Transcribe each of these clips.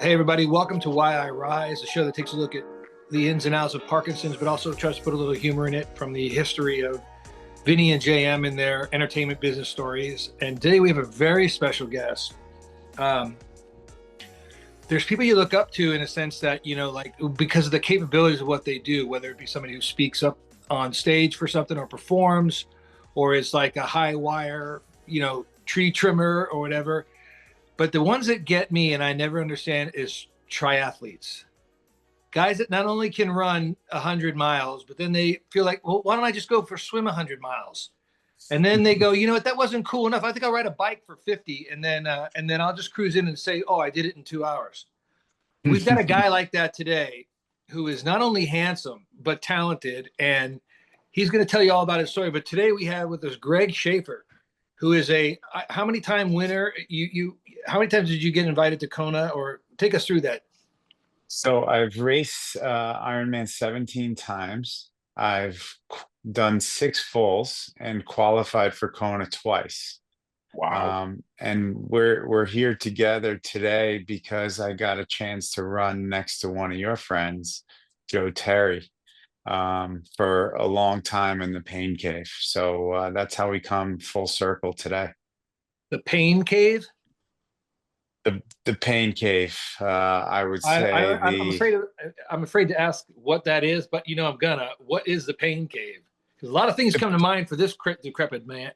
Hey, everybody, welcome to Why I Rise, a show that takes a look at the ins and outs of Parkinson's, but also tries to put a little humor in it from the history of Vinny and JM and their entertainment business stories. And today we have a very special guest. Um, there's people you look up to in a sense that, like because of the capabilities of what they do, whether it be somebody who speaks up on stage for something or performs, or is like a high wire, tree trimmer or whatever. But the ones that get me and I never understand is triathletes. Guys that not only can run 100 miles, but then they feel like, well, why don't I just go for swim 100 miles? And then they go, you know what, that wasn't cool enough. I think I'll ride a bike for 50 and then I'll just cruise in and say, oh, I did it in 2 hours. We've got a guy like that today who is not only handsome, but talented. And he's going to tell you all about his story. But today we have with us Greg Schaefer, who is a how many time winner? How many times did you get invited to Kona? Or take us through that. So I've raced Ironman 17 times. I've done six fulls and qualified for Kona twice. Wow. And we're here together today because I got a chance to run next to one of your friends, Joe Terry, for a long time in the pain cave. So that's how we come full circle today. The pain cave. The pain cave, I would say I'm afraid to ask what that is, but I'm gonna. What is the pain cave? Because a lot of things the come to mind for this decrepit man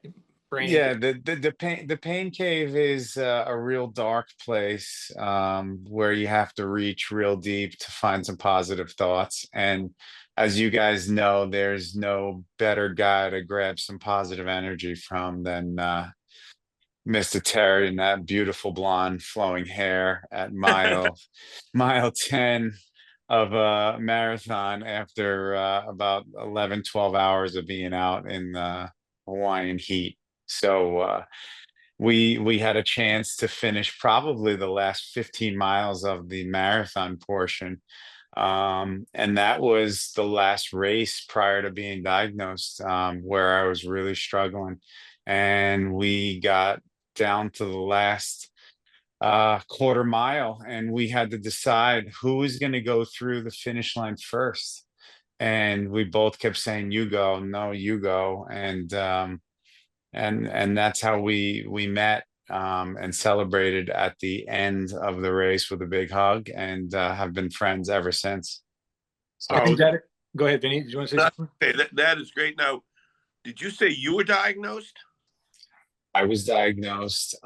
brain. Yeah, the pain cave is a real dark place where you have to reach real deep to find some positive thoughts. And as you guys know, there's no better guy to grab some positive energy from than Mr. Terry and that beautiful blonde flowing hair at mile 10 of a marathon after about 11, 12 hours of being out in the Hawaiian heat. So we had a chance to finish probably the last 15 miles of the marathon portion. And that was the last race prior to being diagnosed, where I was really struggling. And we got down to the last quarter mile, and we had to decide who was going to go through the finish line first. And we both kept saying, "You go, no, you go," and that's how we met and celebrated at the end of the race with a big hug, and have been friends ever since. I So think that. Go ahead, Vinny. Did you want to say something? Okay, that is great. Now, did you say you were diagnosed? I was diagnosed.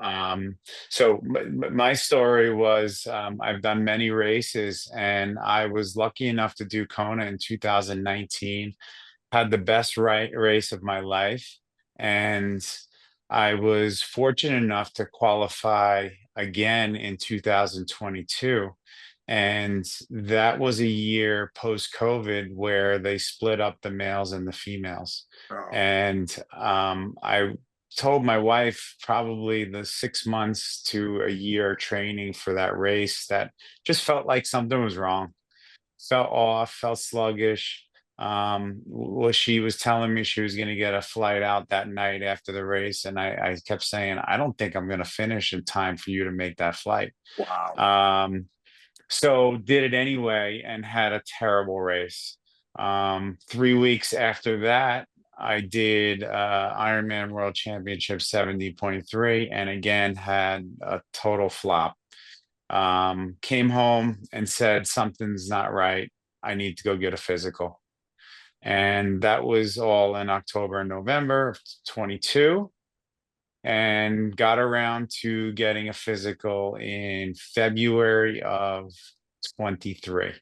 So my story was I've done many races, and I was lucky enough to do Kona in 2019. Had the best race of my life, and I was fortunate enough to qualify again in 2022. And that was a year post COVID where they split up the males and the females. Oh, And I told my wife probably the 6 months to a year training for that race that just felt like something was wrong, felt off, felt sluggish. Well, she was telling me she was going to get a flight out that night after the race, and I kept saying, I don't think I'm going to finish in time for you to make that flight. wow. So did it anyway and had a terrible race. 3 weeks after that, I did Ironman World Championship 70.3, and again had a total flop. Came home and said, something's not right. I need to go get a physical. And that was all in October and November of 22, and got around to getting a physical in February of 23.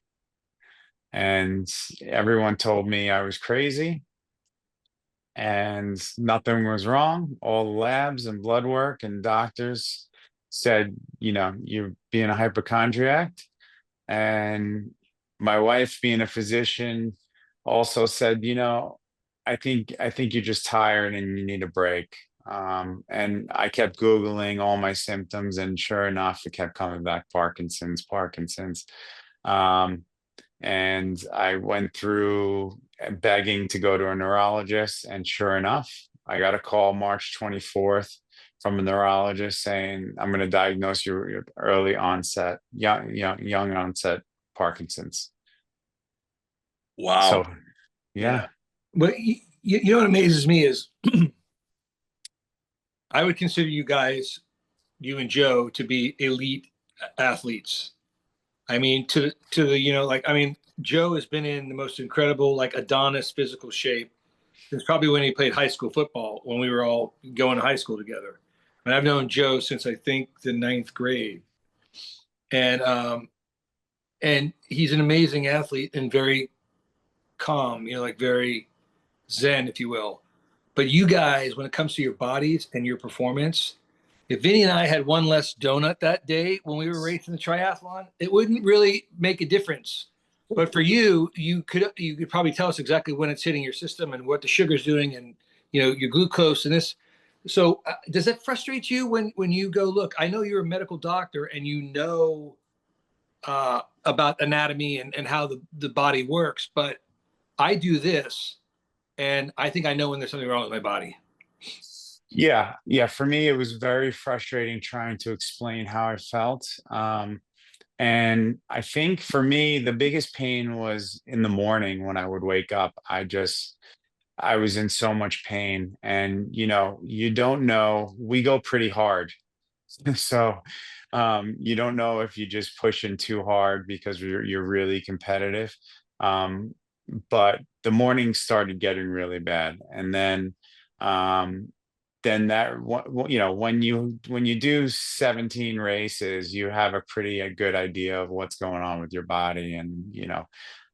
And everyone told me I was crazy and nothing was wrong. All the labs and blood work and doctors said, you're being a hypochondriac. And my wife, being a physician, also said, I think you're just tired and you need a break. And I kept Googling all my symptoms, and sure enough, it kept coming back: Parkinson's, Parkinson's. Um, and I went through begging to go to a neurologist, and sure enough, I got a call March 24th from a neurologist saying, I'm going to diagnose your early onset, young onset Parkinson's. Wow. So, Yeah. yeah. But you know what amazes me is I would consider you guys, you and Joe, to be elite athletes. I mean, to the, like, I mean, Joe has been in the most incredible, like, Adonis physical shape since probably when he played high school football, when we were all going to high school together. And I've known Joe since I think the ninth grade. And he's an amazing athlete and very calm, like very zen, if you will. But you guys, when it comes to your bodies and your performance, if Vinny and I had one less donut that day when we were racing the triathlon, it wouldn't really make a difference. But for you, you could probably tell us exactly when it's hitting your system and what the sugar's doing, and your glucose and this. So does that frustrate you when you go, look? I know you're a medical doctor and you know about anatomy and how the body works, but I do this, and I think I know when there's something wrong with my body. Yeah, yeah. For me, it was very frustrating trying to explain how I felt. And I think for me, the biggest pain was in the morning when I would wake up. I was in so much pain. And, you don't know, we go pretty hard. So you don't know if you just pushing too hard because you're really competitive. Um, but the morning started getting really bad. And um, then when you do 17 races, you have a pretty good idea of what's going on with your body. And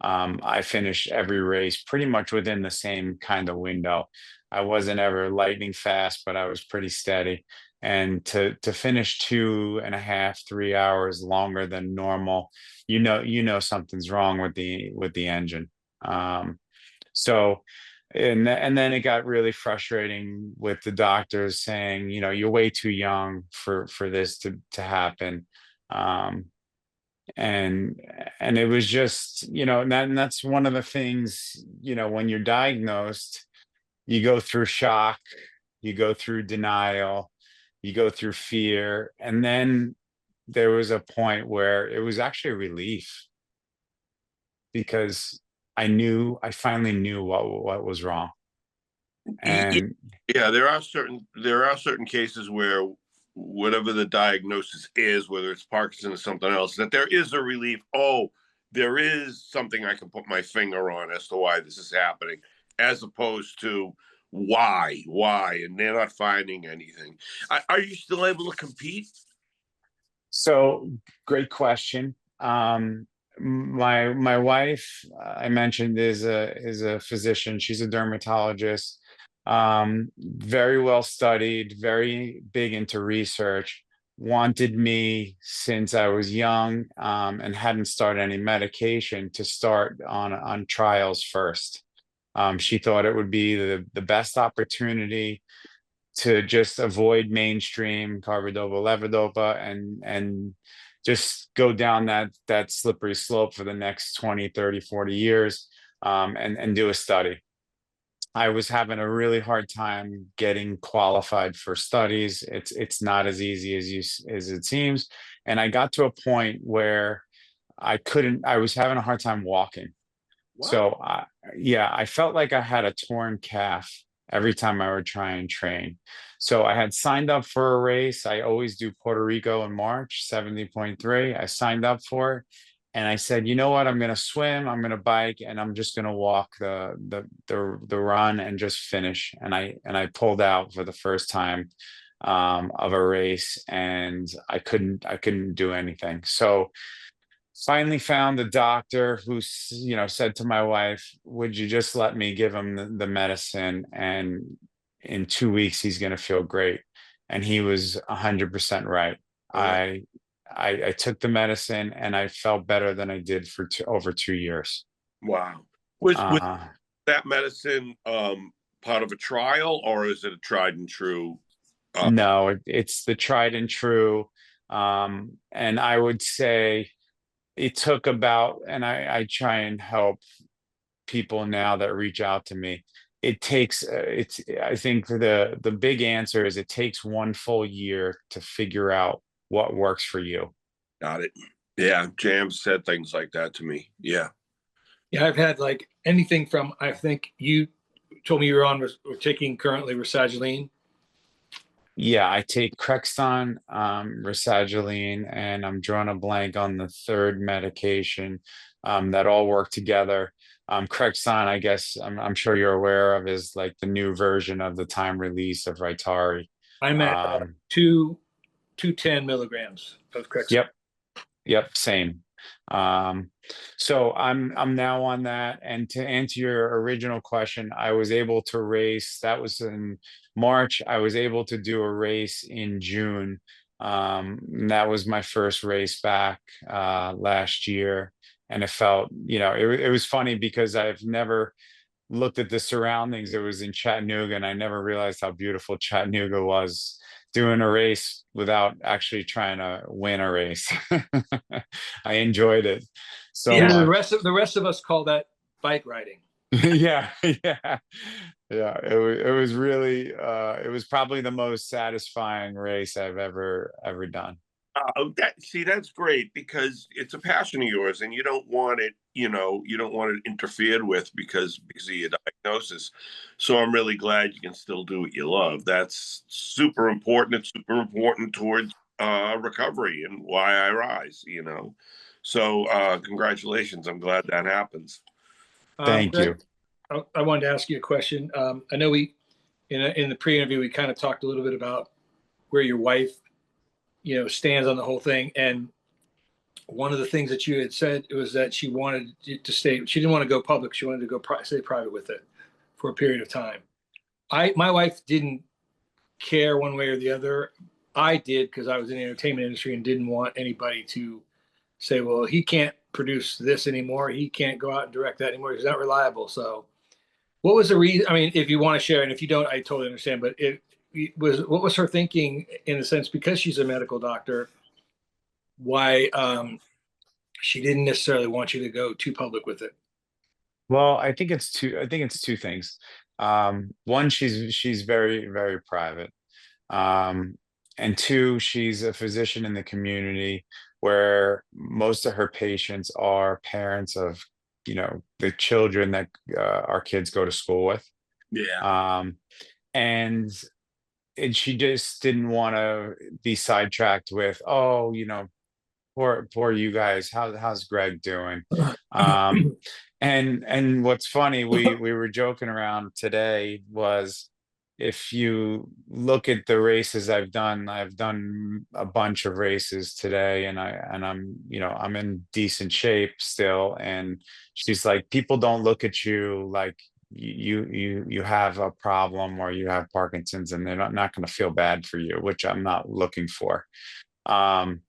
I finished every race pretty much within the same kind of window. I wasn't ever lightning fast, but I was pretty steady. And to finish 2.5, 3 hours longer than normal, you know something's wrong with the engine. um so, and then it got really frustrating with the doctors saying, you're way too young for this to happen. Um, and and it was just, and that's one of the things, when you're diagnosed, you go through shock, you go through denial, you go through fear, and then there was a point where it was actually a relief because I finally knew what was wrong. Y- And Yeah, there are certain cases where whatever the diagnosis is, whether it's Parkinson or something else, that there is a relief. Oh, there is something I can put my finger on as to why this is happening, as opposed to why, and they're not finding anything. Are you still able to compete? so, great question. My wife, I mentioned, is a physician. She's a dermatologist, very well studied, very big into research. Wanted me since I was young, and hadn't started any medication to start on trials first. She thought it would be the best opportunity to just avoid mainstream carbidopa levodopa and just go down that slippery slope for the next 20, 30, 40 years, and do a study. I was having a really hard time getting qualified for studies. It's not as easy as it seems. And I got to a point where I was having a hard time walking. Wow. So, yeah, I felt like I had a torn calf every time I would try and train. So I had signed up for a race. I always do Puerto Rico in March, 70.3. I signed up for it. And I said, you know what? I'm going to swim, I'm going to bike, and I'm just going to walk the run and just finish. And I pulled out for the first time, of a race, and I couldn't do anything. So finally found the doctor who said to my wife, would you just let me give him the medicine, and in 2 weeks he's going to feel great. And he was 100% right. Uh, I took the medicine and I felt better than I did for over 2 years. wow. Was uh that medicine part of a trial, or is it a tried and true? Uh, no, it's the tried and true. And I would say it took about, and I try and help people now that reach out to me. it takes I think the big answer is it takes one full year to figure out what works for you. Got it. Yeah, Jam said things like that to me. Yeah. Yeah, I've had like anything from, I think you told me you were on, we're taking currently Rasagiline. Yeah, I take Crexon, Rasagiline, and I'm drawing a blank on the third medication, that all work together. Crexon, I guess I'm sure you're aware of, is like the new version of the time release of Rytari. I'm at Um, 210 milligrams of Crexont. yep, yep, same. Um, so I'm now on that. And to answer your original question, I was able to race. That was in March. I was able to do a race in June. And that was my first race back last year. And it felt, it was funny because I've never looked at the surroundings. It was in Chattanooga, and I never realized how beautiful Chattanooga was doing a race without actually trying to win a race. I enjoyed it so Yeah, much. the rest of us call that bike riding. Yeah, yeah, yeah. It was really it was probably the most satisfying race I've ever done. That's great because it's a passion of yours, and you don't want it. You don't want it interfered with because of your diagnosis. So I'm really glad you can still do what you love. That's super important. It's super important towards recovery and why I rise. So congratulations. I'm glad that happens. Thank Greg, you. I wanted to ask you a question. I know we, in the pre-interview, we kind of talked a little bit about where your wife, stands on the whole thing. And one of the things that you had said was that she wanted to stay. She didn't want to go public. She wanted to go stay private with it for a period of time. My wife didn't care one way or the other. I did because I was in the entertainment industry and didn't want anybody to say, well, he can't produce this anymore. He can't go out and direct that anymore. He's not reliable. So what was the reason? I mean, if you want to share, and if you don't, I totally understand. But what was her thinking in a sense, because she's a medical doctor, why she didn't necessarily want you to go too public with it? Well, I think it's two things. One, she's very, very private. Um, and two, she's a physician in the community where most of her patients are parents of, the children that our kids go to school with. Yeah. Um, and she just didn't want to be sidetracked with, oh, poor you guys. How's Greg doing? Um, and what's funny, we were joking around today was if you look at the races I've done a bunch of races today, and I'm in decent shape still. And she's like, people don't look at you like you have a problem or you have Parkinson's, and they're not going to feel bad for you, which I'm not looking for. Um,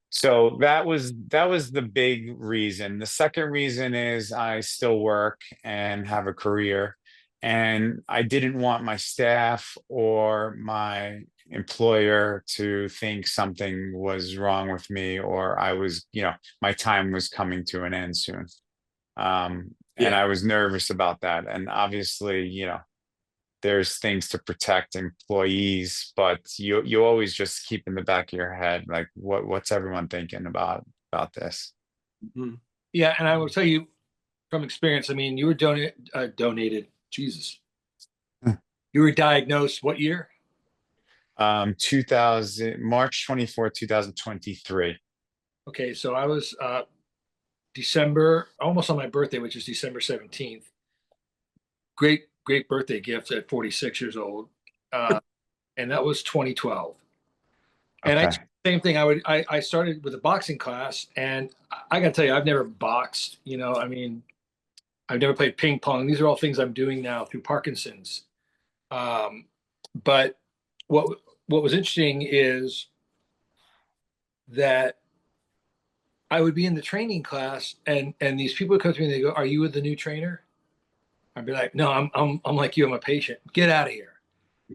so that was the big reason. The second reason is I still work and have a career, and I didn't want my staff or my employer to think something was wrong with me, or my time was coming to an end soon. And Yeah. I was nervous about that. And obviously, there's things to protect employees, but you always just keep in the back of your head, like what's everyone thinking about this? Mhm. Yeah, and I will tell you from experience. I mean, you were donated. Jesus, you were diagnosed what year? 2000 March 24th, 2023. Okay, so I was December, almost on my birthday, which is December 17th. Great birthday gift at 46 years old. And that was 2012. And Okay. same thing. I started with a boxing class, and I got to tell you, I've never boxed. I mean, I've never played ping pong. These are all things I'm doing now through Parkinson's. Um, but what was interesting is that I would be in the training class, and these people would come to me and they go, "Are you the new trainer?" I'd be like, "No, I'm like you. I'm a patient. Get out of here."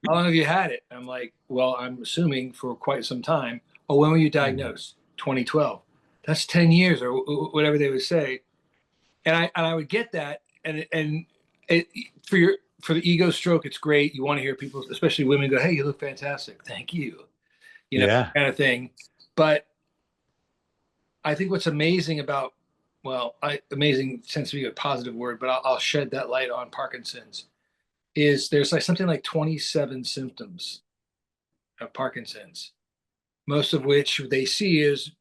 How long have you had it? I'm like, well, I'm assuming for quite some time. Oh, when were you Mhm. diagnosed? 2012. That's 10 years or whatever they would say. And I would get that. And it, for for the ego stroke, it's great. You want to hear people, especially women, go, "Hey, you look fantastic. Thank you." Yeah. Kind of thing. But I think what's amazing about, well, amazing tends to be a positive word, but I'll shed that light on Parkinson's, is there's like something like 27 symptoms of Parkinson's, most of which they see is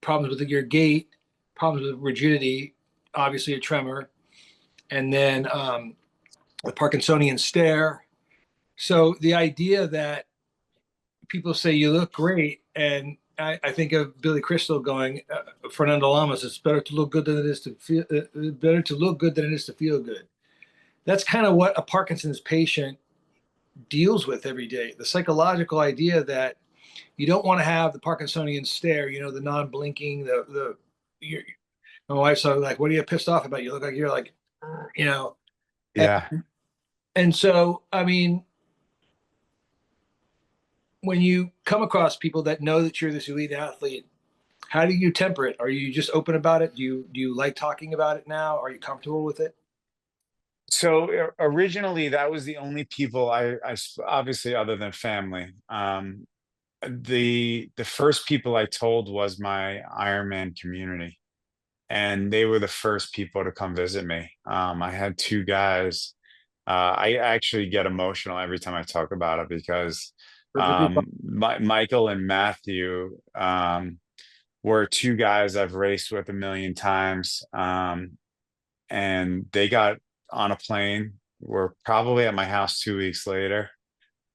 problems with your gait, problems with rigidity, obviously a tremor, and then the Parkinsonian stare. So the idea that people say you look great, and I think of Billy Crystal going, Fernando Lamas, it's better to look good than it is to feel, better to look good than it is to feel good. That's kind of what a Parkinson's patient deals with every day. The psychological idea that you don't want to have the Parkinsonian stare, the non-blinking, my wife's like, what are you pissed off about? You look like you're like, you know, and, Yeah. and so, I mean, when you come across people that know that you're this elite athlete, how do you temper it? Are you just open about it? Do you like talking about it now? Are you comfortable with it? So originally, that was the only people obviously, other than family. The first people I told was my Ironman community, and they were the first people to come visit me. I had two guys. I actually get emotional every time I talk about it because Perfectly fine. Michael and Matthew were two guys I've raced with a million times. And they got on a plane, were probably at my house 2 weeks later,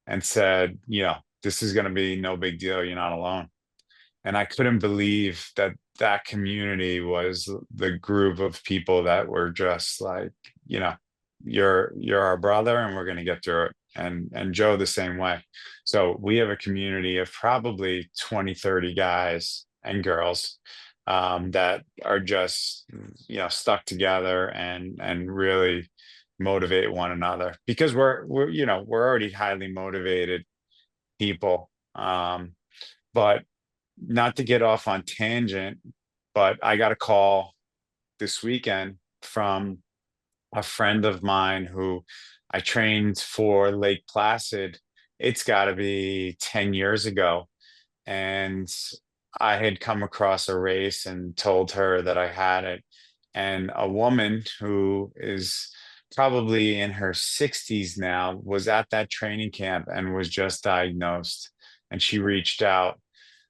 and said, this is going to be no big deal. You're not alone. And I couldn't believe that that community was the group of people that were just like, you're our brother and we're going to get through it. And Joe the same way. So we have a community of probably 20, 30 guys and girls that are just, stuck together and really motivate one another, because we're already highly motivated people. But not to get off on tangent, but I got a call this weekend from a friend of mine who I trained for Lake Placid. It's got to be 10 years ago. And I had come across a race and told her that I had it. And a woman who is probably in her 60s now was at that training camp and was just diagnosed. And she reached out,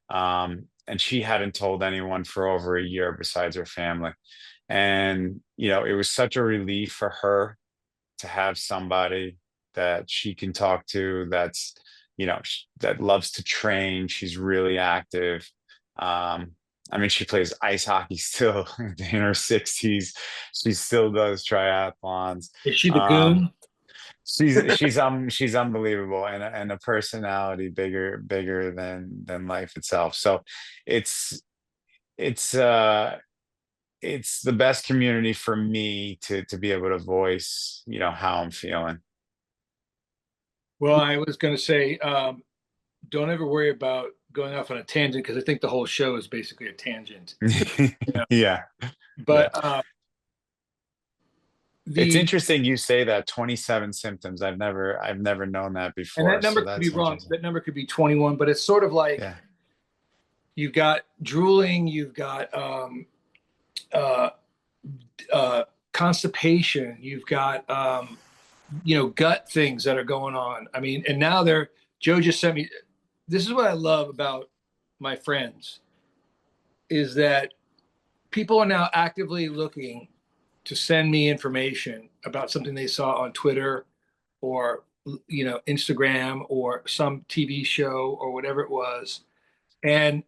and she hadn't told anyone for over a year besides her family. And, it was such a relief for her to have somebody that she can talk to that loves to train. She's really active. I mean, she plays ice hockey still in her 60s. She still does triathlons. Is she the Um, goon? she's unbelievable, and a personality bigger than life itself. So it's it's uh it's the best community for me to be able to voice, how I'm feeling. Well, I was going to say, don't ever worry about going off on a tangent because I think the whole show is basically a tangent. Yeah, yeah. But It's the interesting you say that 27 symptoms. I've never known that and before. that number So could be that's wrong. interesting. That number could be 21, but it's sort of like Yeah. you've got drooling, you've got uh, constipation, you've got gut things that are going on. I mean, and now Joe just sent me. This is what I love about my friends is that people are now actively looking to send me information about something they saw on Twitter or Instagram or some TV show or whatever it was. And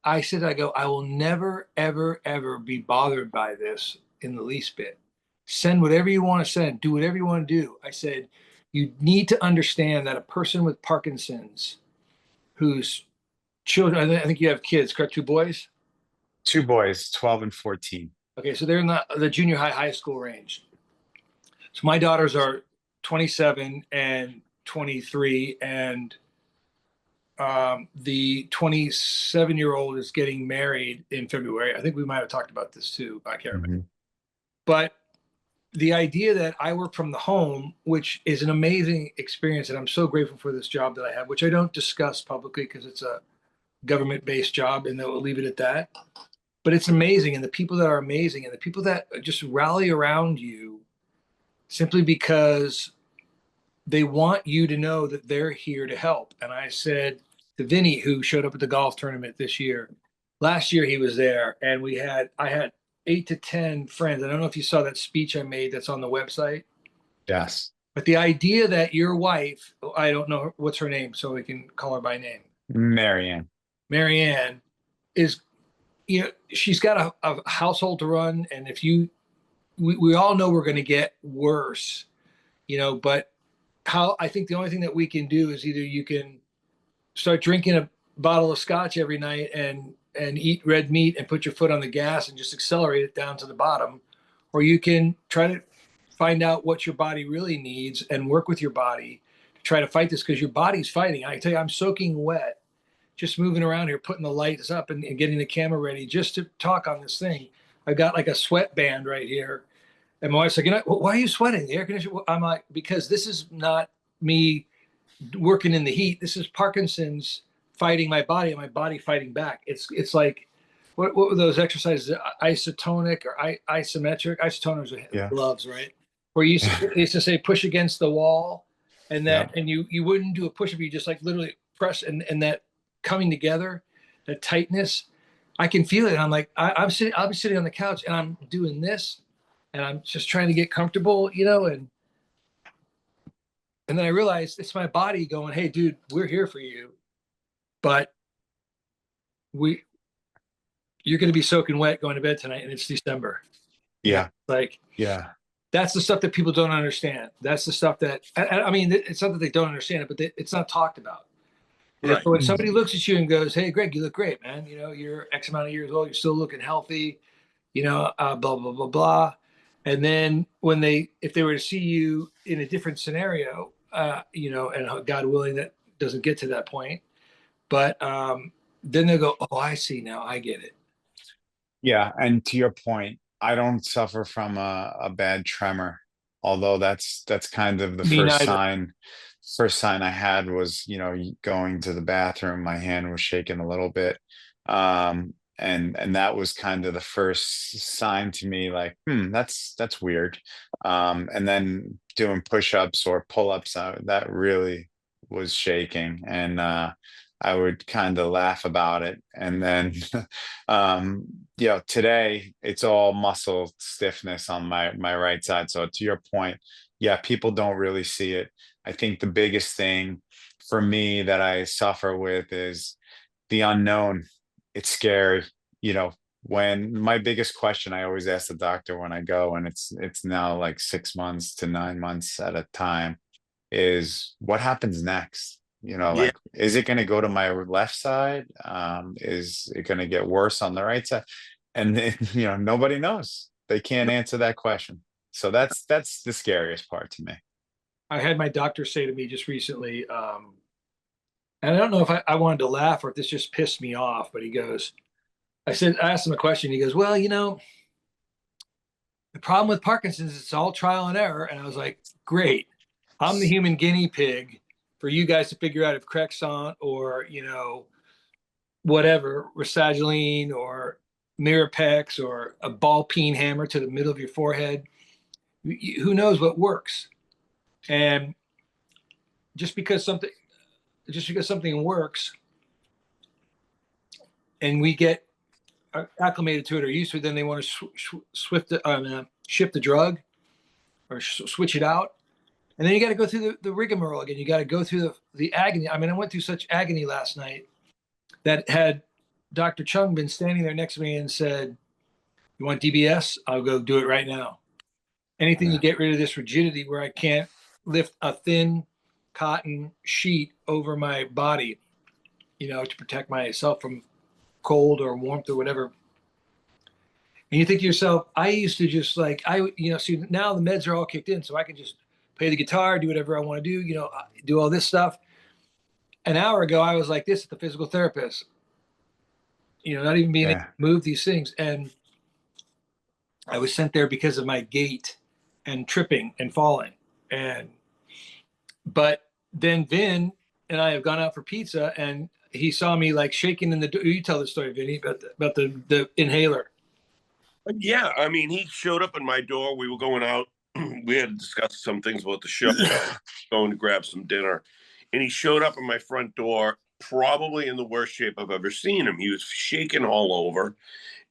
I go, I will never, ever, ever be bothered by this in the least bit. Send whatever you want to send, do whatever you want to do. I said, you need to understand that a person with Parkinson's whose children, I think you have kids, correct? Two boys? Two boys, 12 and 14. Okay, so they're in the junior high school range. So my daughters are 27 and 23, and the 27-year-old is getting married in February. I think we might have talked about this too. I can't remember. Mhm. But the idea that I work from the home, which is an amazing experience, and I'm so grateful for this job that I have, which I don't discuss publicly because it's a government-based job, and they'll leave it at that. But it's amazing, and the people that are amazing, and the people that just rally around you simply because they want you to know that they're here to help. And I said to Vinny, who showed up at the golf tournament this year, last year he was there, and I had 8 to 10 friends. I don't know if you saw that speech I made that's on the website. Yes. But the idea that your wife, I don't know what's her name, so we can call her by name, Marianne. Marianne, is, she's got a household to run. And if we all know we're going to get worse, but I think the only thing that we can do is either you can start drinking a bottle of scotch every night and eat red meat and put your foot on the gas and just accelerate it down to the bottom, or you can try to find out what your body really needs and work with your body to try to fight this, because your body's fighting. I tell you, I'm soaking wet just moving around here, putting the lights up and getting the camera ready just to talk on this thing. I've got like a sweat band right here. And my wife's like, why are you sweating? The air conditioner? I'm like, because this is not me working in the heat. This is Parkinson's fighting my body and my body fighting back. It's like, what were those exercises? Isotonic or isometric? Isotoners are gloves, right? Where you used to say push against the wall, and that, and you wouldn't do a push up. You just like literally press, and that coming together, that tightness, I can feel it. And I'm like, I'll be sitting on the couch and I'm doing this, and I'm just trying to get comfortable, and then I realized it's my body going, hey, dude, we're here for you, but you're going to be soaking wet going to bed tonight, and it's December. That's the stuff that people don't understand. That's the stuff that, I mean, it's not that they don't understand it, but it's not talked about. Right. So when somebody looks at you and goes, hey, Greg, you look great, man. You're X amount of years old. You're still looking healthy, blah, blah, blah, blah. And then if they were to see you in a different scenario, and God willing, that doesn't get to that point, but then they'll go, oh, I see now. I get it. Yeah. And to your point, I don't suffer from a bad tremor, although that's kind of the first sign I had was, going to the bathroom, my hand was shaking a little bit. And that was kind of the first sign to me, like, that's weird. And then doing push-ups or pull-ups, that really was shaking. And I would kind of laugh about it. And then, today it's all muscle stiffness on my right side. So to your point, people don't really see it. I think the biggest thing for me that I suffer with is the unknown. It's scary. When my biggest question I always ask the doctor when I go, and it's now like 6 months to 9 months at a time, is what happens next? Like, is it going to go to my left side? Is it going to get worse on the right side? And then, nobody knows. They can't answer that question. So that's the scariest part to me. I had my doctor say to me just recently, and I don't know if I wanted to laugh or if this just pissed me off, but he goes, I asked him a question. He goes, well, the problem with Parkinson's is it's all trial and error. And I was like, great. I'm the human guinea pig for you guys to figure out if Crexont or, whatever, Rasagiline or Mirapex or a ball peen hammer to the middle of your forehead. Who knows what works? And just because something works and we get acclimated to it or used to it, then they want to shift the drug or switch it out. And then you got to go through the rigmarole again. You got to go through the agony. I mean, I went through such agony last night that had Dr. Chung been standing there next to me and said, you want DBS? I'll go do it right now. Anything to get rid of this rigidity where I can't lift a thin cotton sheet over my body, to protect myself from cold or warmth or whatever. And you think to yourself, I used to just like, see now the meds are all kicked in, so I can just play the guitar, do whatever I want to do, do all this stuff. An hour ago, I was like this at the physical therapist, not even being able to move these things. And I was sent there because of my gait and tripping and falling. But then Vin and I have gone out for pizza, and he saw me like shaking in the door. You tell the story, Vinny, about the inhaler. Yeah, I mean, he showed up at my door. We were going out. We had discussed some things about the show, going to grab some dinner. And he showed up at my front door, probably in the worst shape I've ever seen him. He was shaking all over.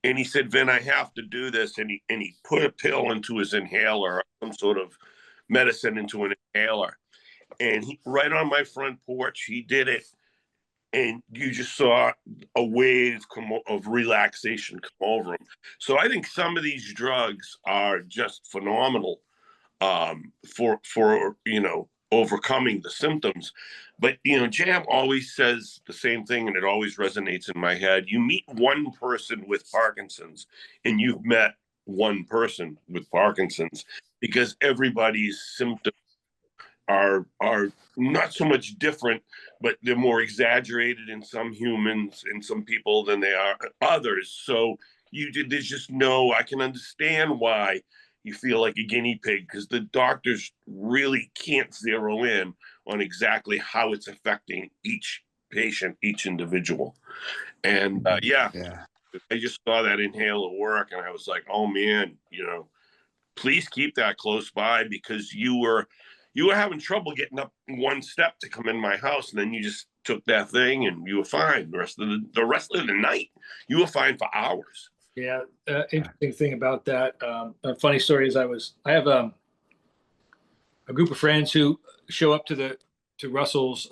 And he said, Vin, I have to do this. And he put a pill into his inhaler, some sort of medicine into an inhaler. And right on my front porch, he did it. And you just saw a wave of relaxation come over him. So I think some of these drugs are just phenomenal for overcoming the symptoms. But Jam always says the same thing, and it always resonates in my head. You meet one person with Parkinson's, and you've met one person with Parkinson's, because everybody's symptoms are not so much different, but they're more exaggerated in some humans and some people than they are others. So there's just I can understand why you feel like a guinea pig, because the doctors really can't zero in on exactly how it's affecting each patient, each individual. And yeah, I just saw that inhaler work, and I was like, oh man, please keep that close by, because you were having trouble getting up one step to come in my house, and then you just took that thing and you were fine. The rest of the night, you were fine for hours. Yeah, interesting thing about that. A funny story is I have a group of friends who show up to Russell's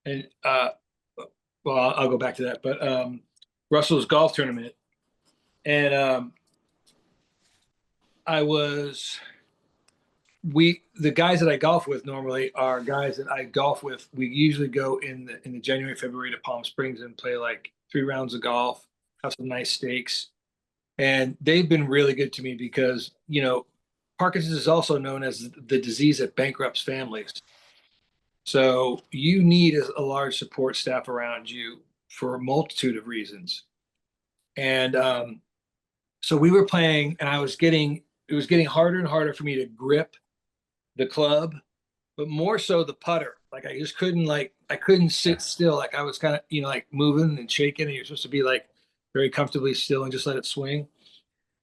and well, I'll go back to that, but Russell's golf tournament, and the guys that I golf with normally are guys that I golf with. We usually go in the January, February to Palm Springs and play like 3 rounds of golf, have some nice steaks. And they've been really good to me because, Parkinson's is also known as the disease that bankrupts families. So you need a large support staff around you for a multitude of reasons. And so we were playing, and it was getting harder and harder for me to grip the club, but more so the putter. Like I just couldn't I couldn't sit still. Like I was kind of, like moving and shaking, and you're supposed to be like very comfortably still and just let it swing.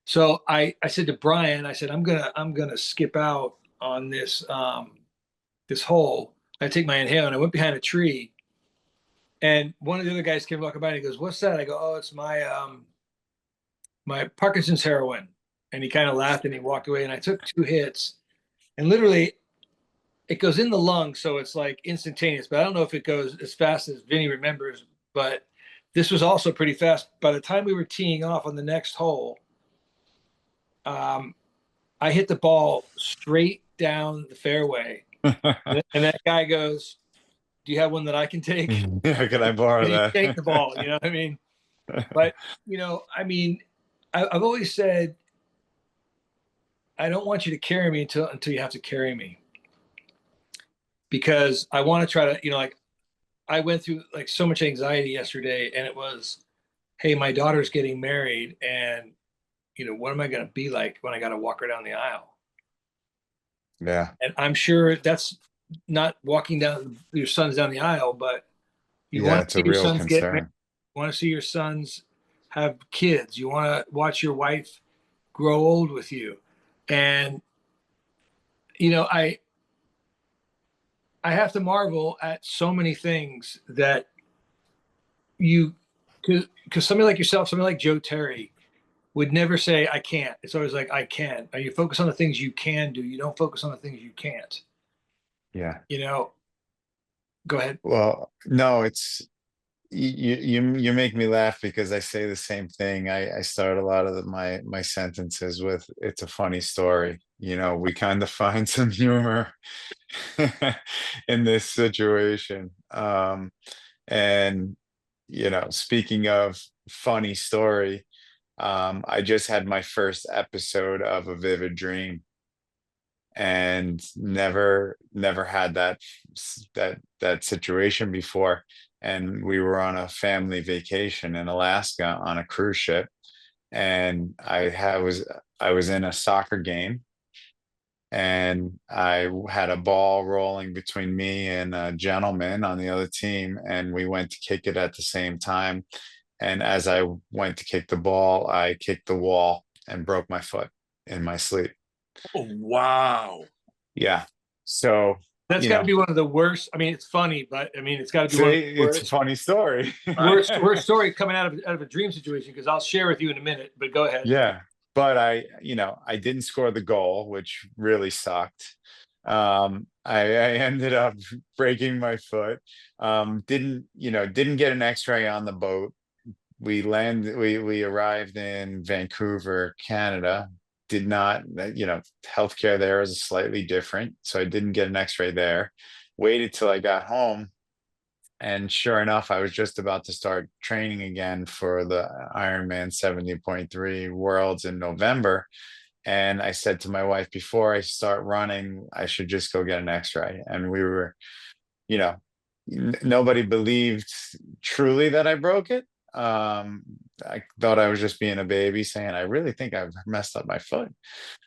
So I said to Brian, I said, I'm gonna skip out on this this hole. I take my inhale, and I went behind a tree, and one of the other guys came walking by, and he goes, "What's that?" I go, "Oh, it's my Parkinson's heroin." And he kind of laughed, and he walked away, and I took 2 hits, and literally it goes in the lungs, so it's like instantaneous. But I don't know if it goes as fast as Vinny remembers, but this was also pretty fast. By the time we were teeing off on the next hole, I hit the ball straight down the fairway. And that guy goes, "Do you have one that I can take?" Yeah, can I borrow that? Take the ball, you know what I mean? But, I've always said, I don't want you to carry me until you have to carry me. Because I want to try to, I went through like so much anxiety yesterday, and it was, hey, my daughter's getting married, and what am I going to be like when I got to walk her down the aisle? Yeah. And I'm sure that's not walking down your sons down the aisle, but you want to see your sons get married. You want to see your sons have kids. You want to watch your wife grow old with you. And, I have to marvel at so many things that because somebody like yourself, somebody like Joe Terry would never say, I can't. It's always like, I can. You focus on the things you can do. You don't focus on the things you can't. Yeah. Go ahead. Well, no, it's you make me laugh because I say the same thing. I start a lot of my sentences with, it's a funny story. We kind of find some humor in this situation. And speaking of funny story, I just had my first episode of a vivid dream, and never had that situation before. And we were on a family vacation in Alaska on a cruise ship, and I was in a soccer game, and I had a ball rolling between me and a gentleman on the other team, and we went to kick it at the same time. And as I went to kick the ball, I kicked the wall and broke my foot in my sleep. Oh, wow. Yeah. So, That's you got to know, be one of the worst. I mean, it's funny, but I mean, it's got to be see, one of the it's a funny story. worst story coming out of a dream situation. Because I'll share with you in a minute. But go ahead. Yeah. But I didn't score the goal, which really sucked. I ended up breaking my foot. Didn't get an x-ray on the boat. We arrived in Vancouver, Canada. Did not, healthcare there is slightly different, so I didn't get an x-ray there. Waited till I got home, and sure enough, I was just about to start training again for the Ironman 70.3 Worlds in November. And I said to my wife, before I start running, I should just go get an x-ray. And we were, you know, nobody believed truly that I broke it. I thought I was just being a baby saying, I really think I've messed up my foot.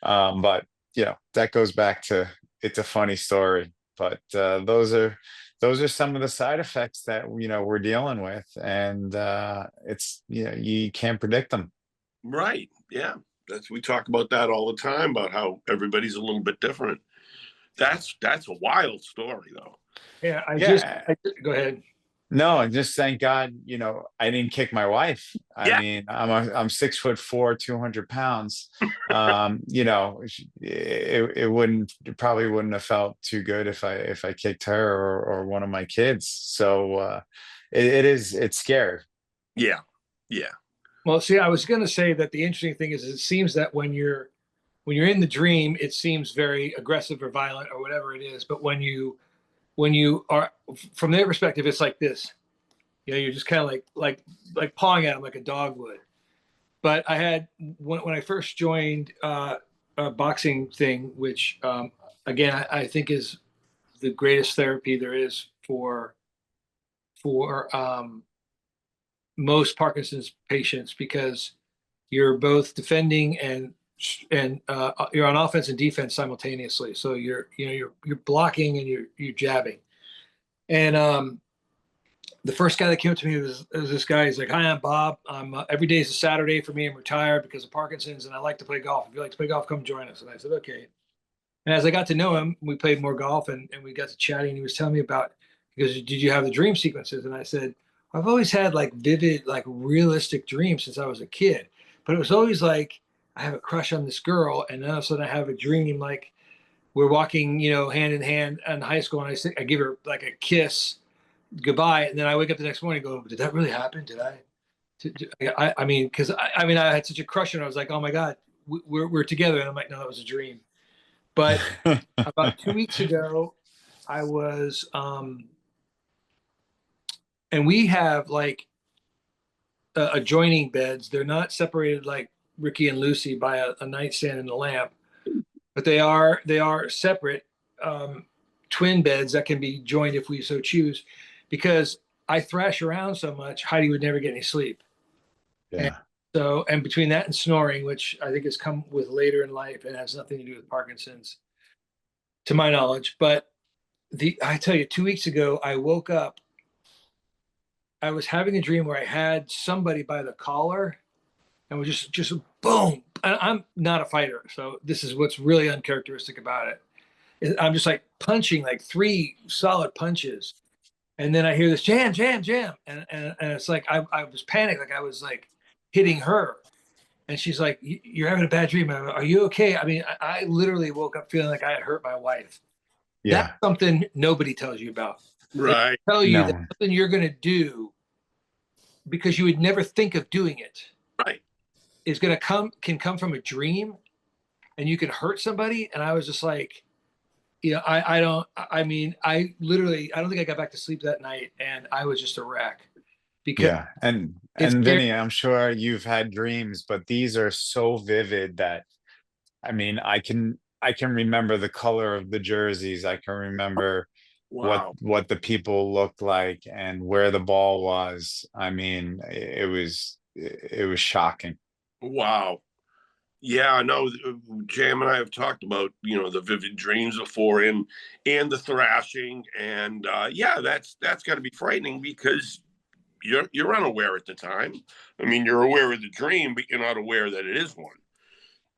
But that goes back to, it's a funny story, but those are some of the side effects that we're dealing with, and it's you can't predict them. Right. Yeah. We talk about that all the time, about how everybody's a little bit different. That's a wild story, though. Yeah. Go ahead. No, and just thank God, I didn't kick my wife. I Yeah. mean, I'm 6'4", 200 pounds. It probably wouldn't have felt too good if I kicked her or one of my kids. So it's scary. Yeah. Yeah. Well, see, I was going to say that the interesting thing is, it seems that when you're in the dream, it seems very aggressive or violent or whatever it is. But when you are, from their perspective, it's like this. You're just kind of like pawing at them like a dog would. But I had, when I first joined a boxing thing, which again I think is the greatest therapy there is for most Parkinson's patients, because you're both defending and you're on offense and defense simultaneously. So you're blocking and you're jabbing. And the first guy that came up to me was this guy. He's like, "Hi, I'm Bob. I'm every day is a Saturday for me. I'm retired because of Parkinson's, and I like to play golf. If you like to play golf, come join us." And I said, "Okay." And as I got to know him, we played more golf, and we got to chatting. And he was telling me about, because did you have the dream sequences? And I said, I've always had like vivid, like realistic dreams since I was a kid, but it was always like I have a crush on this girl, and then all of a sudden I have a dream like we're walking, hand in hand in high school, and I give her like a kiss goodbye, and then I wake up the next morning and go, did that really happen? Did I? I mean, because I mean, I had such a crush, and I was like, oh my god, we're together, and I'm like, no, that was a dream. But about 2 weeks ago, I was, and we have like adjoining beds. They're not separated like Ricky and Lucy by a nightstand and a lamp, but they are separate twin beds that can be joined if we so choose. Because I thrash around so much, Heidi would never get any sleep. And Yeah. so, and between that and snoring, which I think has come with later in life and has nothing to do with Parkinson's, to my knowledge. But I tell you, 2 weeks ago, I woke up. I was having a dream where I had somebody by the collar and was just boom. And I'm not a fighter, so this is what's really uncharacteristic about it. I'm just like punching like 3 solid punches, and then I hear this jam, jam, jam, and it's like I was panicked, like I was like hitting her, and she's like, "You're having a bad dream. Are you okay?" I mean, I literally woke up feeling like I had hurt my wife. That's Yeah. something nobody tells you about. They Right. tell you that No. something you're going to do because you would never think of doing it Right. is going to can come from a dream, and you can hurt somebody. And I was just like, I mean, I literally, I don't think I got back to sleep that night, and I was just a wreck because Yeah. And it's Vinny, I'm sure you've had dreams, but these are so vivid that, I mean, I can remember the color of the jerseys. I can remember Wow. what the people looked like and where the ball was. I mean, it was shocking. Wow. Yeah, I know. Jam and I have talked about, the vivid dreams before, and the thrashing, and yeah, that's got to be frightening because you're unaware at the time. I mean, you're aware of the dream, but you're not aware that it is one.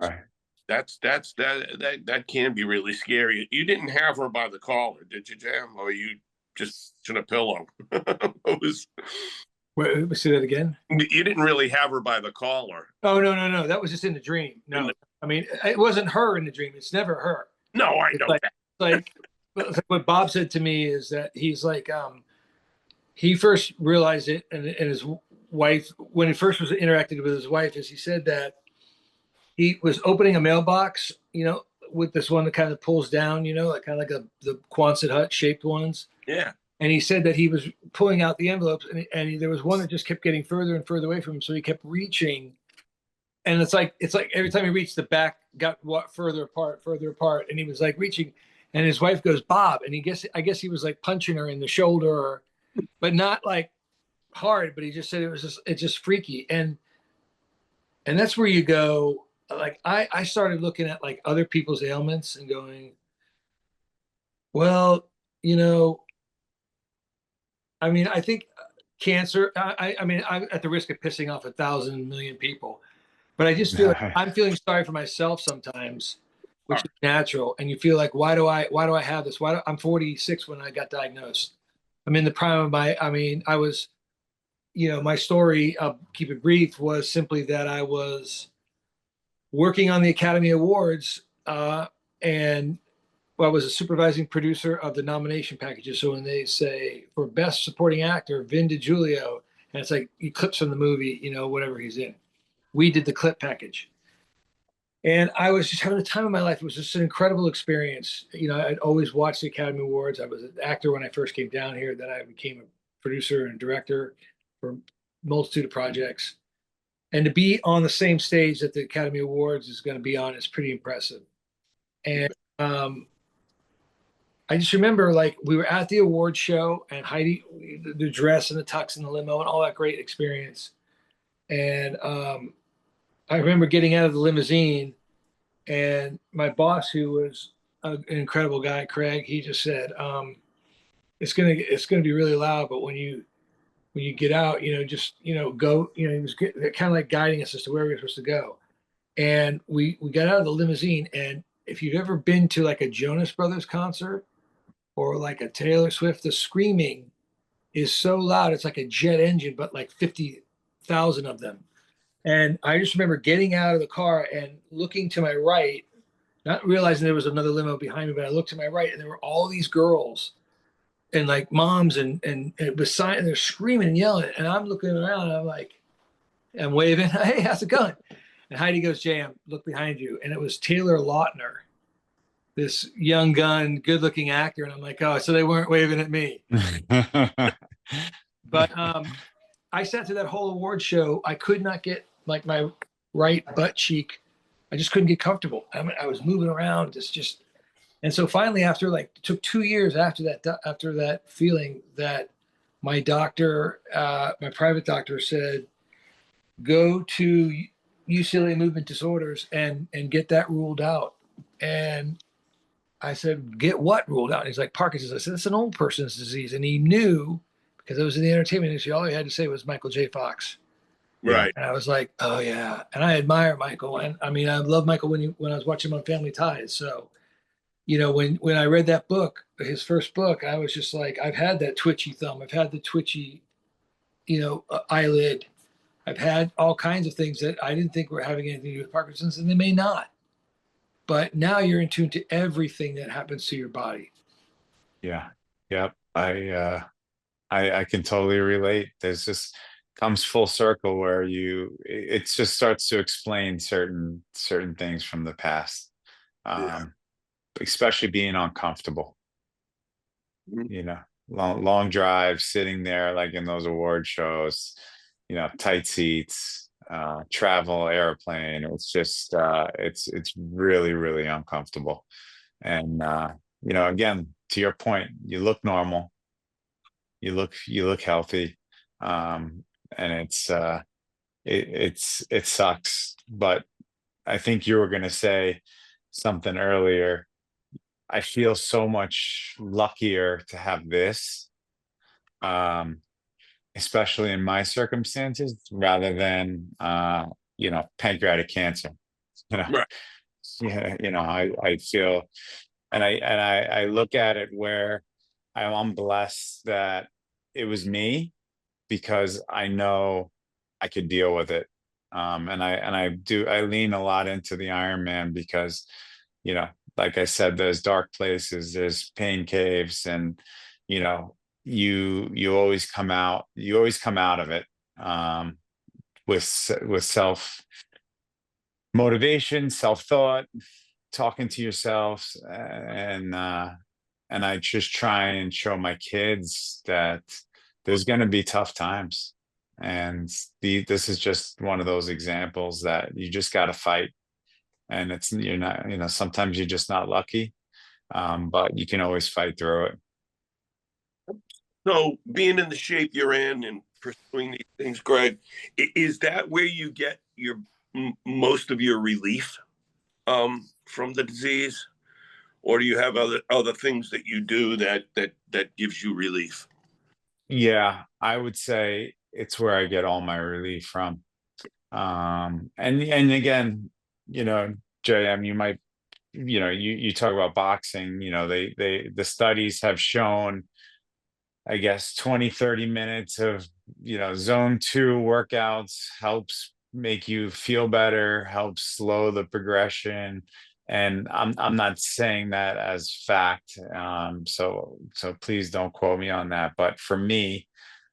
Right. That can be really scary. You didn't have her by the collar, did you, Jam? Or you just in a pillow? Wait, say that again. You didn't really have her by the collar. Oh, no, no, no. That was just in the dream. No, I mean, it wasn't her in the dream. It's never her. No, I It's know that. like what Bob said to me is that he's like, he first realized it, and his wife, when he first was interacted with his wife, is he said that he was opening a mailbox, with this one that kind of pulls down, like kind of like the Quonset hut shaped ones. Yeah. And he said that he was pulling out the envelopes, and there was one that just kept getting further and further away from him. So he kept reaching, and it's like every time he reached, the back got further apart, and he was like reaching, and his wife goes, Bob, and I guess he was like punching her in the shoulder, but not like hard. But he just said it's just freaky, and that's where you go. Like I started looking at like other people's ailments and going, well, I mean, I think cancer. I mean, I'm at the risk of pissing off 1,000 million people, but I just feel like I'm feeling sorry for myself sometimes, which is natural. And you feel like, why do I have this? I'm 46 when I got diagnosed. I'm in the prime of my. I mean, I was, my story. I'll keep it brief. Was simply that I was working on the Academy Awards, and well, I was a supervising producer of the nomination packages. So when they say for best supporting actor, Vin DiGiulio, and it's like clips from the movie, whatever he's in, we did the clip package. And I was just having the time of my life. It was just an incredible experience. I'd always watched the Academy Awards. I was an actor when I first came down here. Then I became a producer and director for a multitude of projects. And to be on the same stage that the Academy Awards is going to be on is pretty impressive. And I just remember like we were at the award show and Heidi, the dress and the tux and the limo and all that great experience. And I remember getting out of the limousine, and my boss, who was an incredible guy, Craig, he just said, it's gonna be really loud, but when you get out, just go, he was kind of like guiding us as to where we were supposed to go. And we got out of the limousine, and if you've ever been to like a Jonas Brothers concert or like a Taylor Swift, the screaming is so loud. It's like a jet engine, but like 50,000 of them. And I just remember getting out of the car and looking to my right, not realizing there was another limo behind me, but I looked to my right and there were all these girls and like moms and beside, and they're screaming and yelling. And I'm looking around and I'm like, I'm waving, hey, how's it going? And Heidi goes, Jam, look behind you. And it was Taylor Lautner, this young gun, good looking actor. And I'm like, oh, so they weren't waving at me. But I sat through that whole award show. I could not get like my right butt cheek. I just couldn't get comfortable. I mean, I was moving around, just. And so finally, after like, it took 2 years after that feeling, that my doctor, my private doctor said, go to UCLA Movement Disorders and get that ruled out. And I said, get what ruled out? And he's like, Parkinson's. I said, it's an old person's disease. And he knew, because I was in the entertainment industry, all he had to say was Michael J. Fox. Right. And I was like, oh yeah. And I admire Michael. And I mean, I love Michael when I was watching him on Family Ties. So, when I read that book, his first book, I was just like, I've had that twitchy thumb. I've had the twitchy, eyelid. I've had all kinds of things that I didn't think were having anything to do with Parkinson's, and they may not. But now you're in tune to everything that happens to your body. Yeah. Yep. I can totally relate. There's just comes full circle where it just starts to explain certain things from the past. Especially being uncomfortable, long drives, sitting there like in those award shows, tight seats, travel, airplane. It's just it's really, really uncomfortable. And again, to your point, you look normal, you look healthy, and it sucks, but I think you were going to say something earlier. I feel so much luckier to have this, um, especially in my circumstances, rather than pancreatic cancer. You know, Right. yeah, I feel, and I look at it where I'm blessed that it was me, because I know I could deal with it. I lean a lot into the Ironman because, you know, like I said, there's dark places, there's pain caves, and you know, you always come out of it, with self motivation, self thought, talking to yourself, and I just try and show my kids that there's going to be tough times, and this is just one of those examples that you just got to fight, and you're not, sometimes you're just not lucky, but you can always fight through it. So being in the shape you're in and pursuing these things, Greg, is that where you get your most of your relief from the disease, or do you have other things that you do that gives you relief? Yeah, I would say it's where I get all my relief from. And again, you know, JM, you might, you talk about boxing, the studies have shown, I guess, 20-30 minutes of, zone 2 workouts helps make you feel better, helps slow the progression. And I'm not saying that as fact. So please don't quote me on that. But for me,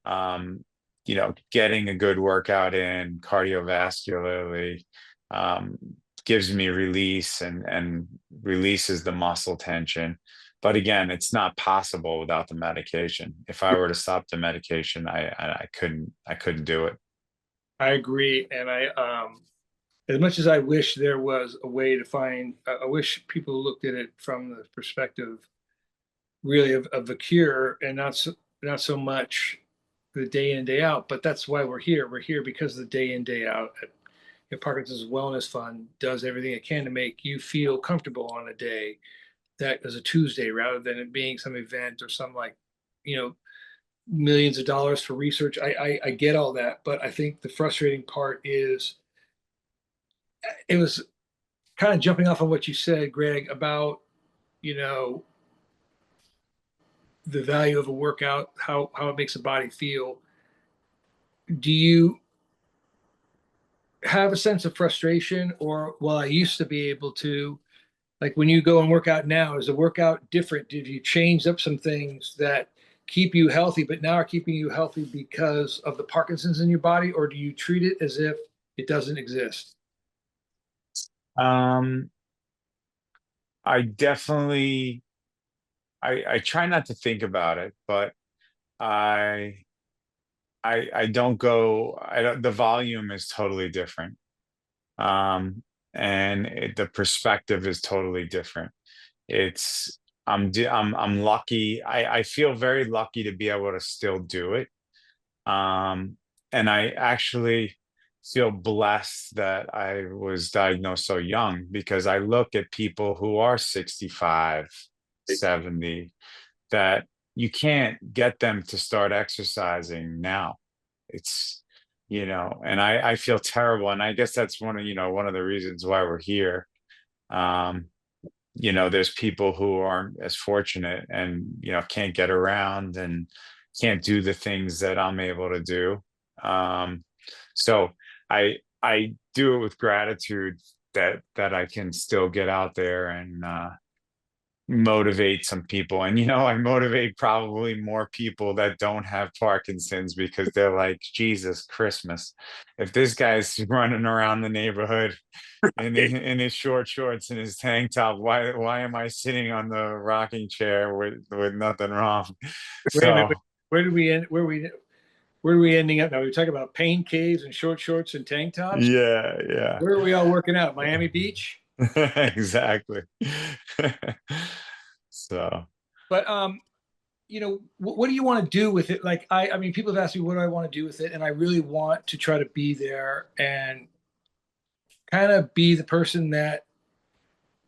getting a good workout in cardiovascularly, um, gives me release, and releases the muscle tension. But again, it's not possible without the medication. If I were to stop the medication, I couldn't do it. I agree, and as much as I wish there was a way to find, I wish people looked at it from the perspective really of the cure, and not so much the day in day out. But that's why we're here. We're here because the day in day out. Parkinson's Wellness Fund does everything it can to make you feel comfortable on a day that is a Tuesday, rather than it being some event or some, like, you know millions of dollars for research. I get all that, but I think the frustrating part is, it was kind of jumping off on what you said, Greg, about, you know the value of a workout, how it makes the body feel. Do you have a sense of frustration, or, well, I used to be able to, like, when you go and work out now, is the workout different? Did you change up some things that keep you healthy, but now are keeping you healthy because of the Parkinson's in your body, or do you treat it as if it doesn't exist? Um, I definitely, I try not to think about it, but I I don't go. I don't. The volume is totally different, um, and the perspective is totally different. It's I'm lucky. I feel very lucky to be able to still do it. Um, and I actually feel blessed that I was diagnosed so young, because I look at people who are 65, 70, that you can't get them to start exercising now. It's, and I feel terrible. And I guess that's one of the reasons why we're here. Um, there's people who aren't as fortunate, and, can't get around and can't do the things that I'm able to do. Um, so I do it with gratitude that I can still get out there and motivate some people. And I motivate probably more people that don't have Parkinson's, because they're like, Jesus Christmas, if this guy's running around the neighborhood in his short shorts and his tank top, why am I sitting on the rocking chair with nothing wrong? Wait a minute. So Where did we end? Where are we ending up now? We're talking about pain caves and short shorts and tank tops. yeah, Where are we all working out? Miami Beach? exactly. So But what do you want to do with it? Like, I mean, people have asked me, what do I want to do with it? And I really want to try to be there and kind of be the person that,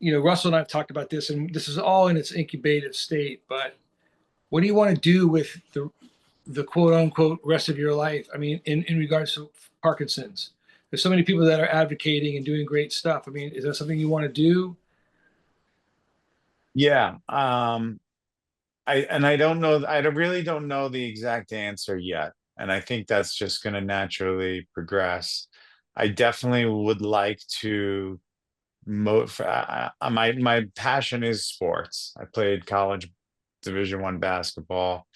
Russell and I have talked about this, and this is all in its incubative state, but what do you want to do with the quote unquote rest of your life? I mean, in regards to Parkinson's, there's so many people that are advocating and doing great stuff. I mean, is that something you want to do? Yeah. I don't know. I really don't know the exact answer yet. And I think that's just going to naturally progress. I definitely would like to my passion is sports. I played college Division I basketball.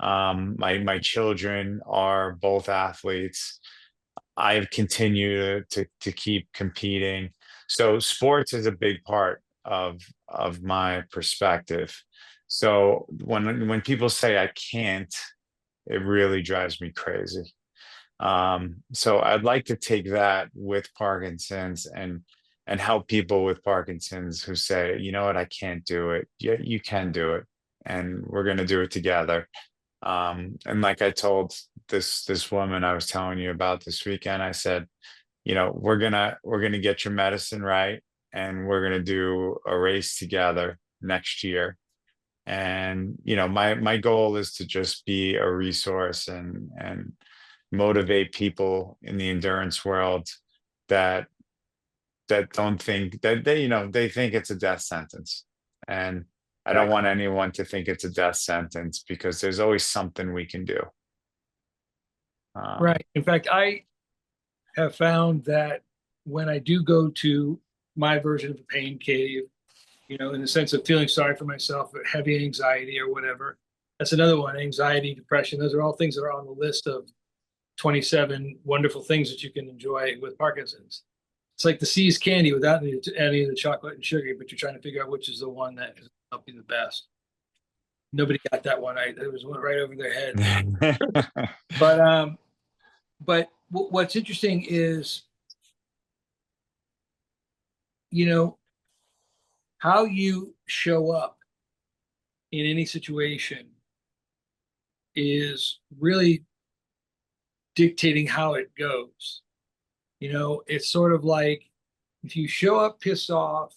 My children are both athletes. I've continued to keep competing. So sports is a big part of my perspective. So when people say I can't, it really drives me crazy. So I'd like to take that with Parkinson's and help people with Parkinson's who say, you know what, I can't do it. Yeah, you can do it, and we're going to do it together. And like I told this woman I was telling you about this weekend, I said, we're gonna get your medicine right, and we're gonna do a race together next year. And my goal is to just be a resource and motivate people in the endurance world that don't think that they think it's a death sentence. And I don't want anyone to think it's a death sentence, because there's always something we can do. Right. In fact, I have found that when I do go to my version of a pain cave, in the sense of feeling sorry for myself, or heavy anxiety or whatever, that's another one, anxiety, depression. Those are all things that are on the list of 27 wonderful things that you can enjoy with Parkinson's. It's like the C's candy without any of the chocolate and sugar, but you're trying to figure out which is the one that is helping the best. Nobody got that one. It was one right over their head. But what's interesting is, how you show up in any situation is really dictating how it goes. It's sort of like if you show up pissed off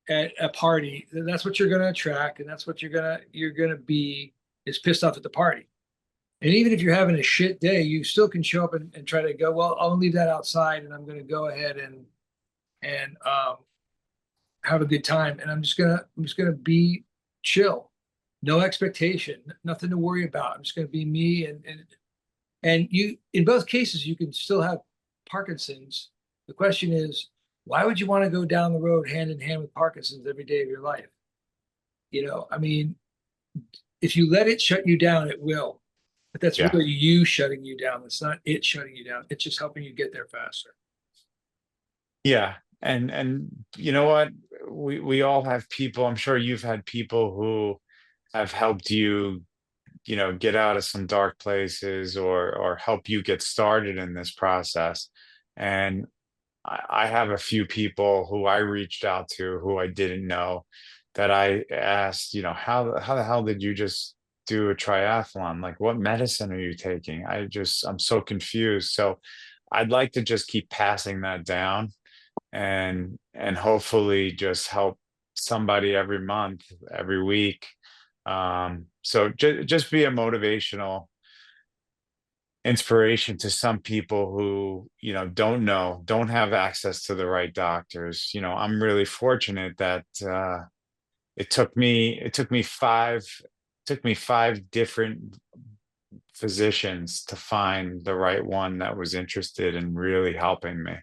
at a party, then that's what you're going to attract, and that's what you're going to be, is pissed off at the party. And even if you're having a shit day, you still can show up and try to go, well, I'll leave that outside, and I'm going to go ahead and have a good time, and I'm just gonna be chill, no expectation, nothing to worry about. I'm just gonna be me, and you, in both cases, you can still have Parkinson's. The question is, why would you want to go down the road hand in hand with Parkinson's every day of your life? I mean, if you let it shut you down, it will. But that's Yeah. really you shutting you down. It's not it shutting you down. It's just helping you get there faster. Yeah. And you know what? We all have people, I'm sure you've had people who have helped you, get out of some dark places, or help you get started in this process. And I have a few people who I reached out to who I didn't know, that I asked, how the hell did you just do a triathlon? Like, what medicine are you taking? I'm so confused. So I'd like to just keep passing that down, and hopefully just help somebody every month, every week. So just be a motivational inspiration to some people who don't have access to the right doctors. I'm really fortunate that it took me five different physicians to find the right one that was interested in really helping me.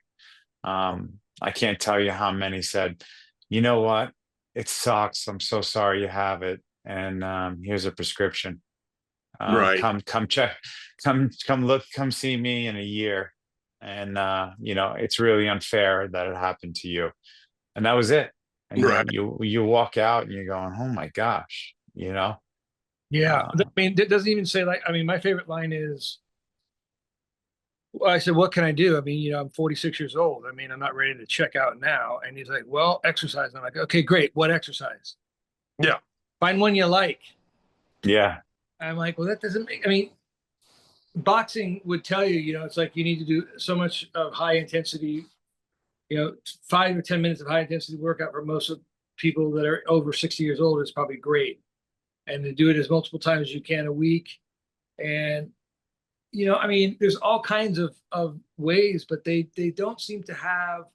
I can't tell you how many said, you know what, it sucks, I'm so sorry you have it, and here's a prescription. Right. Come check, come see me in a year. And it's really unfair that it happened to you. And that was it. And Right. you walk out and you're going, oh my gosh. Yeah, uh, I mean, it doesn't even say, like, I mean, my favorite line is, well, I said, what can I do? I mean, I'm 46 years old. I mean, I'm not ready to check out now. And he's like, well, exercise. And I'm like, okay, great. What exercise? Yeah. Find one you like. yeah. I'm like, well, that doesn't make, I mean, boxing would tell you, you know, it's like you need to do so much of high intensity, you know, 5 or 10 minutes of high intensity workout for most of people that are over 60 years old is probably great. And to do it as multiple times as you can a week. And, you know, I mean, there's all kinds of ways, but they don't seem to have,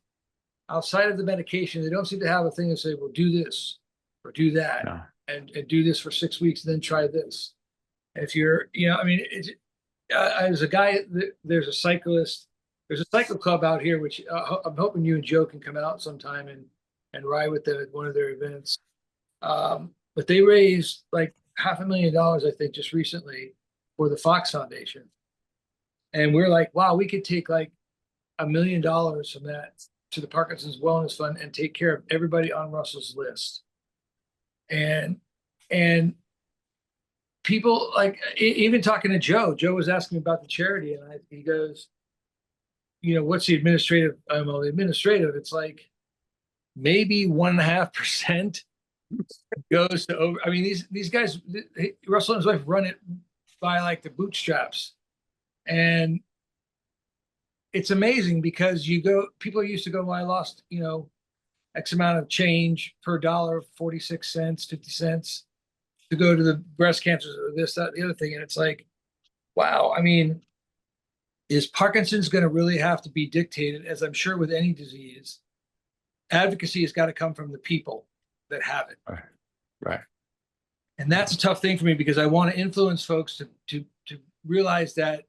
outside of the medication, they don't seem to have a thing to say, well, do this or do that No. and do this for 6 weeks and then try this. And if you're, you know, I mean, as a guy, there's a cyclist, there's a cycle club out here, which I'm hoping you and Joe can come out sometime and ride with them at one of their events. But they raised like $500,000, I think, just recently for the Fox Foundation. And we're like, wow, we could take like $1 million from that to the Parkinson's Wellness Fund and take care of everybody on Russell's list. And people like, even talking to Joe was asking me about the charity, and he goes, you know, what's the administrative? Well, the administrative, it's like maybe 1.5% goes to over. I mean, these guys, Russell and his wife run it by like the bootstraps, and it's amazing because people used to go, well, I lost, you know, X amount of change per dollar, 46 cents, 50 cents to go to the breast cancers or this, that, the other thing. And it's like, wow, I mean, is Parkinson's going to really have to be dictated, as I'm sure with any disease? Advocacy has got to come from the people that have it. Right. And that's a tough thing for me because I want to influence folks to realize that,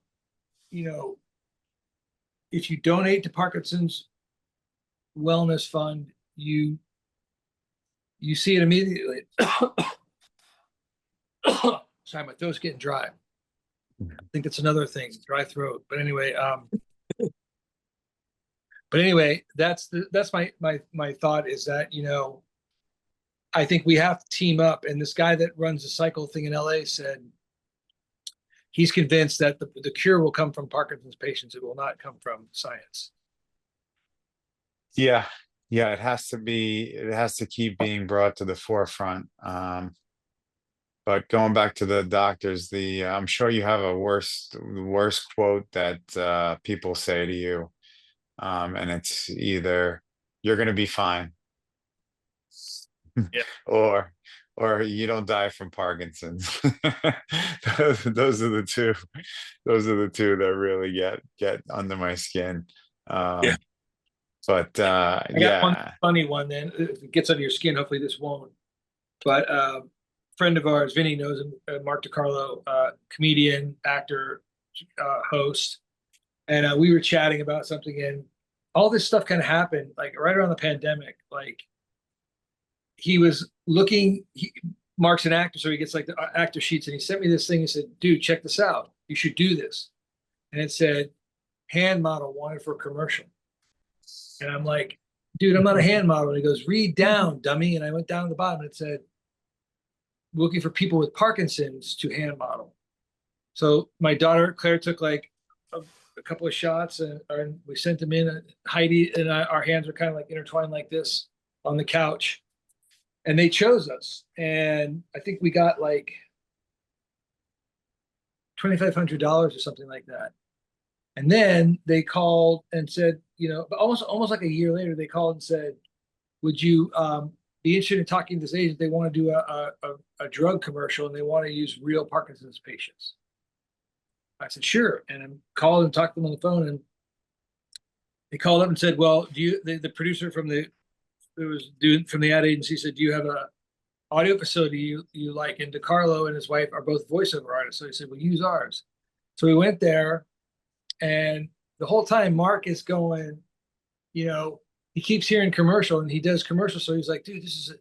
you know, if you donate to Parkinson's Wellness Fund, you see it immediately. Sorry, my throat's getting dry. I think that's another thing, dry throat. But anyway, that's my thought is that, you know, I think we have to team up. And this guy that runs the cycle thing in LA said he's convinced that the cure will come from Parkinson's patients. It will not come from science. Yeah. It has to keep being brought to the forefront. But going back to the doctors, I'm sure you have the worst quote that people say to you. And it's either you're going to be fine, Yeah. or you don't die from Parkinson's. Those are the two. Those are the two that really get under my skin. Yeah. But I got one funny one. Then if it gets under your skin, hopefully this won't. But friend of ours, Vinny knows him, Mark DiCarlo, comedian, actor, host, and we were chatting about something, and all this stuff kind of happened like right around the pandemic. Like he was looking, Mark's an actor, so he gets like the actor sheets, and he sent me this thing. He said, dude, check this out. You should do this. And it said, hand model wanted for a commercial. And I'm like, dude, I'm not a hand model. And he goes, read down, dummy. And I went down to the bottom and it said, looking for people with Parkinson's to hand model. So my daughter, Claire, took like a couple of shots and we sent them in. And Heidi and our hands were kind of like intertwined like this on the couch. And they chose us. And I think we got like $2,500 or something like that. And then they called and said, you know, almost like a year later, they called and said, would you be interested in talking to this agent? They want to do a drug commercial and they want to use real Parkinson's patients. I said, sure. And I called and talked to them on the phone, and they called up and said, well, the producer from the ad agency said, do you have a audio facility you like? And DiCarlo and his wife are both voiceover artists. So he said, well, use ours. So we went there, and the whole time Mark is going, you know, he keeps hearing commercial, and he does commercials. So he's like, dude, it's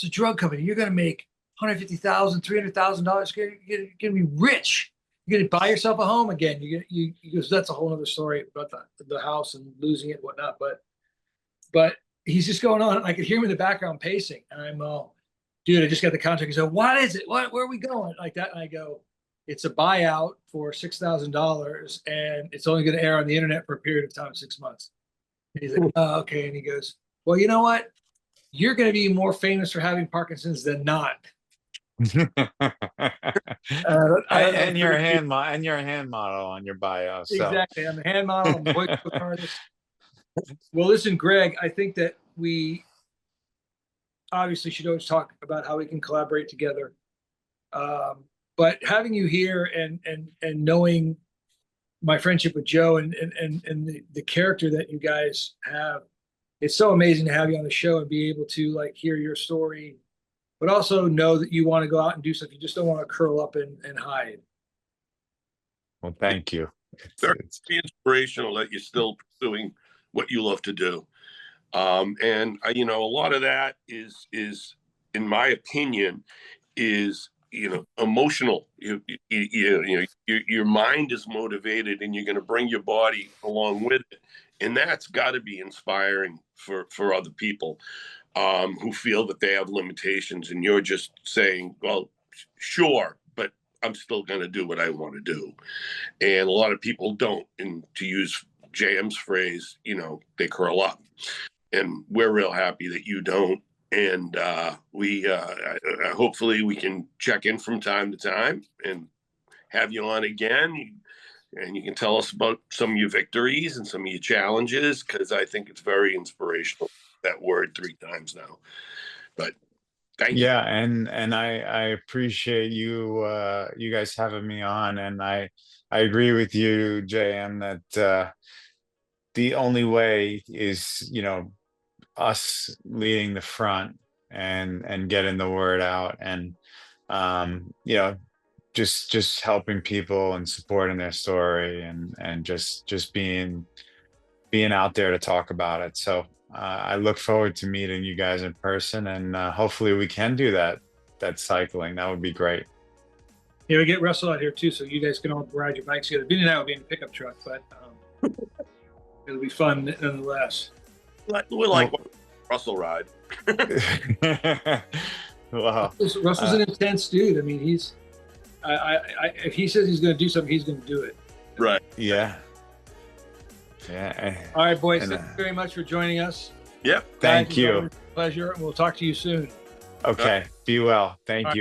a drug company. You're going to make $150,000, $300,000. You're going to be rich. You're going to buy yourself a home again. He goes, that's a whole other story about the house and losing it and whatnot. But he's just going on. I could hear him in the background pacing. And I'm all, dude, I just got the contract. He said, what is it? Where are we going? Like that. And I go, it's a buyout for $6,000, and it's only going to air on the internet for a period of time, 6 months. And he's like, oh, okay. And he goes, well, you know what? You're going to be more famous for having Parkinson's than not. I don't know And if your everybody- and your hand model on your bio. So exactly. I'm a hand model. I'm a voice artist. Well, listen, Greg, I think that we obviously should always talk about how we can collaborate together. But having you here and knowing my friendship with Joe and the character that you guys have, it's so amazing to have you on the show and be able to like hear your story, but also know that you want to go out and do stuff. You just don't want to curl up and hide. well, thank you. Very inspirational that you're still pursuing what you love to do. And you know, a lot of that is, in my opinion, is, you know, emotional. You know, your mind is motivated, and you're going to bring your body along with it, and that's got to be inspiring for other people who feel that they have limitations, and you're just saying, well, sure, but I'm still going to do what I want to do. And a lot of people don't. And to use JM's phrase, you know, they curl up. And we're real happy that you don't. And we hopefully we can check in from time to time and have you on again. And you can tell us about some of your victories and some of your challenges, because I think it's very inspirational. That word 3 times now. But thank you. Yeah, and I appreciate you you guys having me on, and I agree with you, JM, that the only way is, you know, us leading the front and getting the word out, and you know, just helping people and supporting their story, and just being out there to talk about it. So I look forward to meeting you guys in person, and hopefully we can do that cycling. That would be great. Yeah, we get Russell out here too, so you guys can all ride your bikes together. Vinny and I will be in a pickup truck, but it'll be fun nonetheless. We like Russell ride. Wow. Russell's an intense dude. I mean, he's if he says he's going to do something, he's going to do it. Right. Yeah. Yeah. All right, boys. Thank you very much for joining us. Yep. Thank Guys, you. always a pleasure. We'll talk to you soon. Okay. Be well. Thank you.